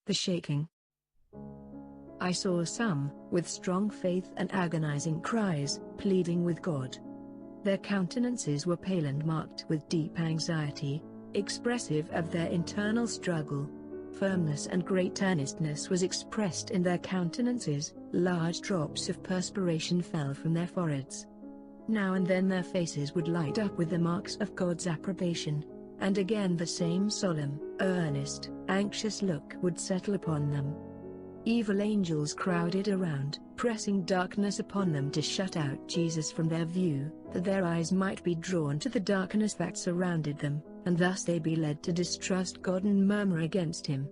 The shaking. I saw some, with strong faith and agonizing cries, pleading with God. Their countenances were pale and marked with deep anxiety, expressive of their internal struggle. Firmness and great earnestness was expressed in their countenances, large drops of perspiration fell from their foreheads. Now and then their faces would light up with the marks of God's approbation, and again the same solemn, earnest, anxious look would settle upon them. Evil angels crowded around, pressing darkness upon them to shut out Jesus from their view, that their eyes might be drawn to the darkness that surrounded them, and thus they be led to distrust God and murmur against Him.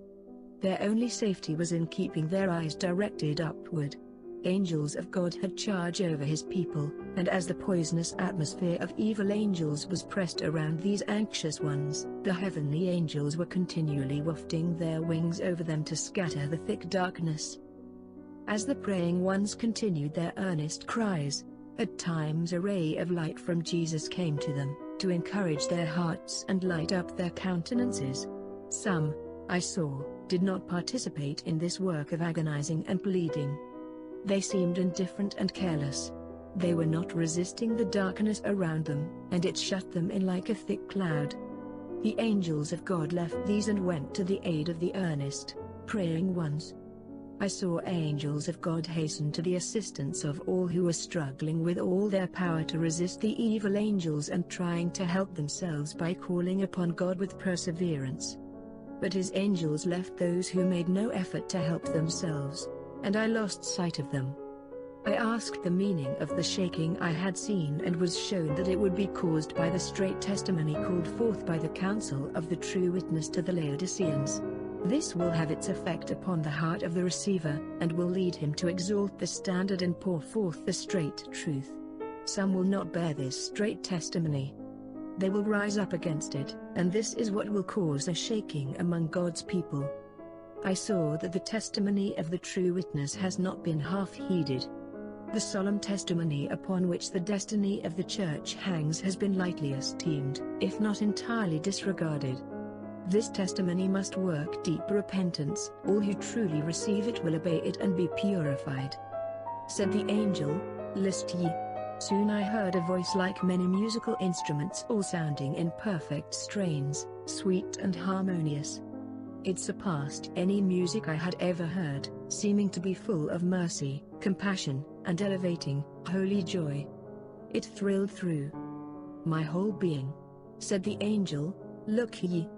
Their only safety was in keeping their eyes directed upward. Angels of God had charge over His people, and as the poisonous atmosphere of evil angels was pressed around these anxious ones, the heavenly angels were continually wafting their wings over them to scatter the thick darkness. As the praying ones continued their earnest cries, at times a ray of light from Jesus came to them, to encourage their hearts and light up their countenances. Some, I saw, did not participate in this work of agonizing and pleading. They seemed indifferent and careless. They were not resisting the darkness around them, and it shut them in like a thick cloud. The angels of God left these and went to the aid of the earnest, praying ones. I saw angels of God hasten to the assistance of all who were struggling with all their power to resist the evil angels and trying to help themselves by calling upon God with perseverance. But His angels left those who made no effort to help themselves, and I lost sight of them. I asked the meaning of the shaking I had seen and was shown that it would be caused by the straight testimony called forth by the counsel of the true witness to the Laodiceans. This will have its effect upon the heart of the receiver, and will lead him to exalt the standard and pour forth the straight truth. Some will not bear this straight testimony. They will rise up against it, and this is what will cause a shaking among God's people. I saw that the testimony of the true witness has not been half heeded. The solemn testimony upon which the destiny of the church hangs has been lightly esteemed, if not entirely disregarded. This testimony must work deep repentance. All who truly receive it will obey it and be purified. Said the angel, "List ye." Soon I heard a voice like many musical instruments all sounding in perfect strains, sweet and harmonious. It surpassed any music I had ever heard, seeming to be full of mercy, compassion, and elevating, holy joy. It thrilled through my whole being. Said the angel, "Look ye."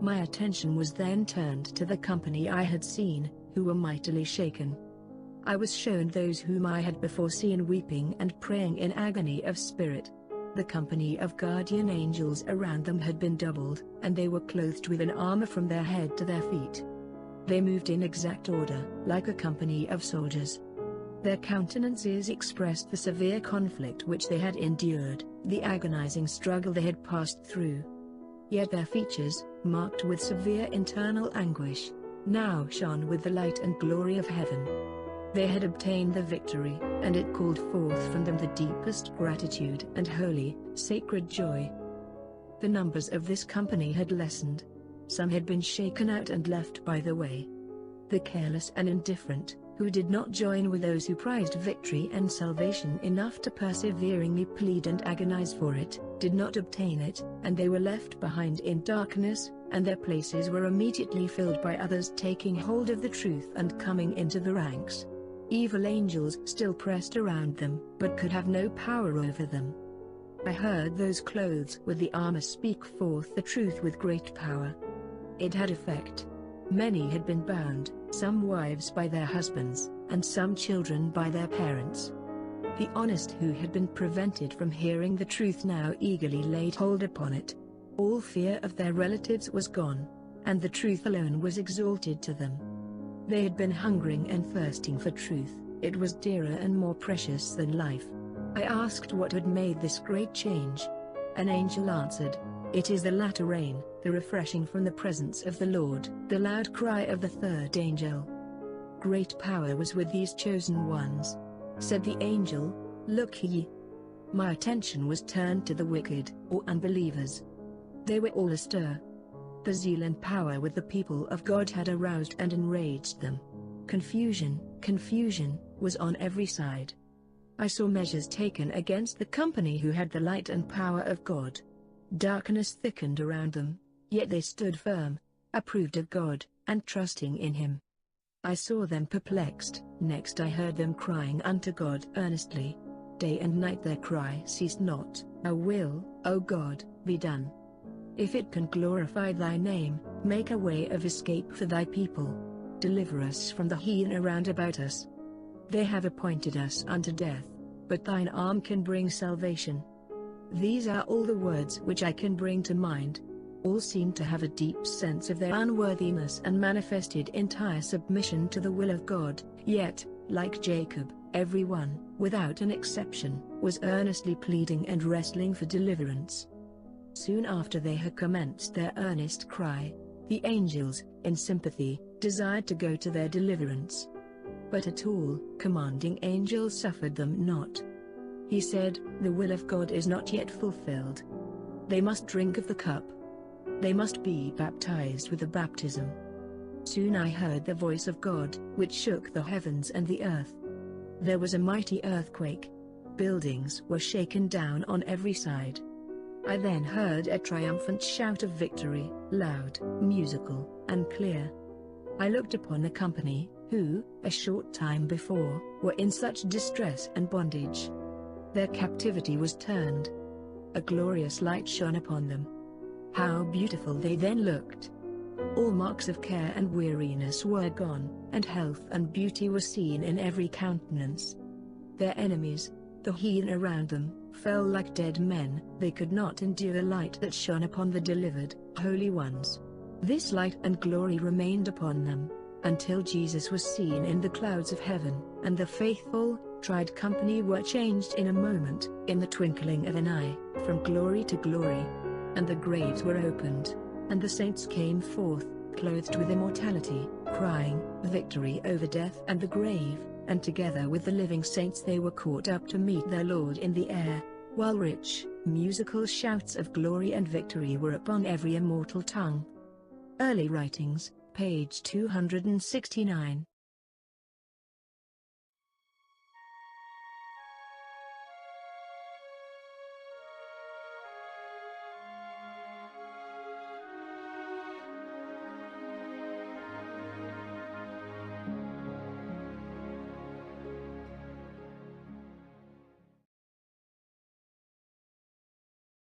My attention was then turned to the company I had seen, who were mightily shaken. I was shown those whom I had before seen weeping and praying in agony of spirit. The company of guardian angels around them had been doubled, and they were clothed with an armor from their head to their feet. They moved in exact order, like a company of soldiers. Their countenances expressed the severe conflict which they had endured, the agonizing struggle they had passed through. Yet their features, marked with severe internal anguish, now shone with the light and glory of heaven. They had obtained the victory, and it called forth from them the deepest gratitude and holy, sacred joy. The numbers of this company had lessened. Some had been shaken out and left by the way. The careless and indifferent, who did not join with those who prized victory and salvation enough to perseveringly plead and agonize for it, did not obtain it, and they were left behind in darkness, and their places were immediately filled by others taking hold of the truth and coming into the ranks. Evil angels still pressed around them, but could have no power over them. I heard those clothed with the armor speak forth the truth with great power. It had effect. Many had been bound, some wives by their husbands, and some children by their parents. The honest who had been prevented from hearing the truth now eagerly laid hold upon it. All fear of their relatives was gone, and the truth alone was exalted to them. They had been hungering and thirsting for truth. It was dearer and more precious than life. I asked what had made this great change. An angel answered, "It is the latter rain, the refreshing from the presence of the Lord." The loud cry of the third angel. Great power was with these chosen ones. Said the angel, "Look ye." My attention was turned to the wicked, or unbelievers. They were all astir. The zeal and power with the people of God had aroused and enraged them. Confusion was on every side. I saw measures taken against the company who had the light and power of God. Darkness thickened around them, yet they stood firm, approved of God, and trusting in Him. I saw them perplexed. Next I heard them crying unto God earnestly. Day and night their cry ceased not, "Thy will, O God, be done. If it can glorify Thy name, make a way of escape for Thy people. Deliver us from the heathen around about us. They have appointed us unto death, but Thine arm can bring salvation." These are all the words which I can bring to mind. All seem to have a deep sense of their unworthiness and manifested entire submission to the will of God, yet, like Jacob, every one, without an exception, was earnestly pleading and wrestling for deliverance. Soon after they had commenced their earnest cry, the angels, in sympathy, desired to go to their deliverance. But a tall, commanding angel suffered them not. He said, "The will of God is not yet fulfilled. They must drink of the cup. They must be baptized with the baptism." Soon I heard the voice of God, which shook the heavens and the earth. There was a mighty earthquake. Buildings were shaken down on every side. I then heard a triumphant shout of victory, loud, musical, and clear. I looked upon the company, who, a short time before, were in such distress and bondage. Their captivity was turned. A glorious light shone upon them. How beautiful they then looked! All marks of care and weariness were gone, and health and beauty were seen in every countenance. Their enemies, the heathen around them, fell like dead men. They could not endure the light that shone upon the delivered, holy ones. This light and glory remained upon them, until Jesus was seen in the clouds of heaven, and the faithful, tried company were changed in a moment, in the twinkling of an eye, from glory to glory. And the graves were opened, and the saints came forth, clothed with immortality, crying, "Victory over death and the grave," and together with the living saints they were caught up to meet their Lord in the air, while rich, musical shouts of glory and victory were upon every immortal tongue. Early Writings, page 269.